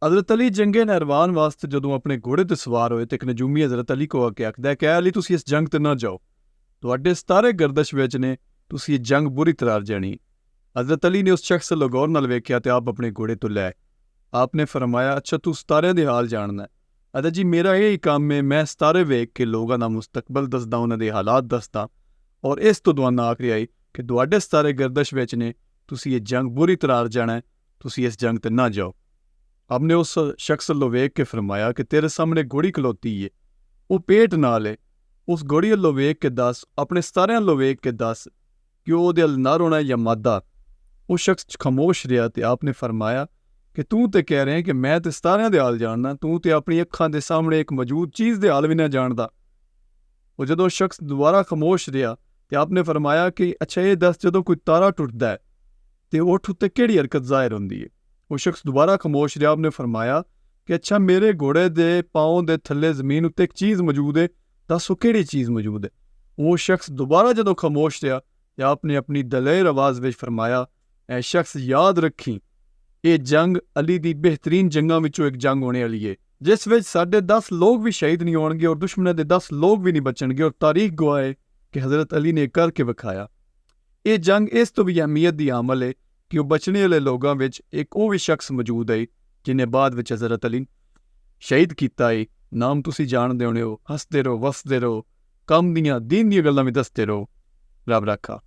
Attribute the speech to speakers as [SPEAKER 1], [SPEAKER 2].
[SPEAKER 1] हज़रत अली जंगे नहरवान वास्ते जदों अपने घोड़े ते सवार होए तो एक नजूमी हज़रत अली को आके आखदा है कि अली तुसी इस जंग ते ना जाओ, तुहाडे सतारे गर्दश विच ने, तुसी ये जंग बुरी तरह जानी। हज़रत अली ने उस शख्स को गौर नाल वेख्या ते आप अपने घोड़े तो लै। आपने फरमाया अच्छा तू सतारे दे हाल जानना है। अदा जी मेरा यही काम है, मैं सतारे वेख के लोगों का मुस्तकबल दसदा, उन्हां दे हालात दसदा और इस तो दुआना आखरी आई कि तुहाडे सतारे गर्दश विच ने, तुसी ये जंग बुरी तरह जाना है, तुसी इस जंग ते ना जाओ। आपने उस शख्स लो वेख के फरमाया कि तेरे सामने घोड़ी खलोती है, वो पेट नाल है, उस घोड़ी लो वेख के दस, अपने सतारियां लो वेख के दस कि ओहदे अल नर होना या मादा। वो शख्स खामोश रहा तो आपने फरमाया कि तू तो कह रहे हैं कि मैं तो सतारियां दे हाल जानना, तू तो अपनी अखां दे सामने एक मौजूद चीज़ दे हाल भी ना जानदा। वो जदों शख्स दोबारा खामोश रहा तो आपने फरमाया कि अच्छा ये दस जदों कोई तारा टुटदा है तो उठ उत्ते केड़ी हरकत जाहिर होंदी है। वो शख्स दोबारा खामोश रहा, आपने फरमाया कि अच्छा मेरे घोड़े दे पाँव दे थल्ले जमीन उत्ते एक चीज़ मौजूद है, दस वो केड़ी चीज़ मौजूद है। वो शख्स दोबारा जदों खामोश रहा तो आपने अपनी दलेर आवाज़ में फरमाया ऐ शख्स याद रखी, ये जंग अली दी बेहतरीन जंगां विचों एक जंग होने वाली है, जिस विच साढ़े 10 लोग भी शहीद नहीं होणगे और दुश्मनों के 10 लोग भी नहीं बचणगे और तारीख गवाह है कि हज़रत अली ने करके विखाया। ये जंग इस तो भी अहमियत दी हामल है कि वो बचने वाले लोगों विच एक वो भी शख्स मौजूद है जिन्हें बाद विच हज़रत अली शहीद किया है। नाम तुसी जानदे होने हो। हसदे रहो, वसदे रहो, कम दियां दीन दियां गल्लां भी दसदे रहो। रब रखा।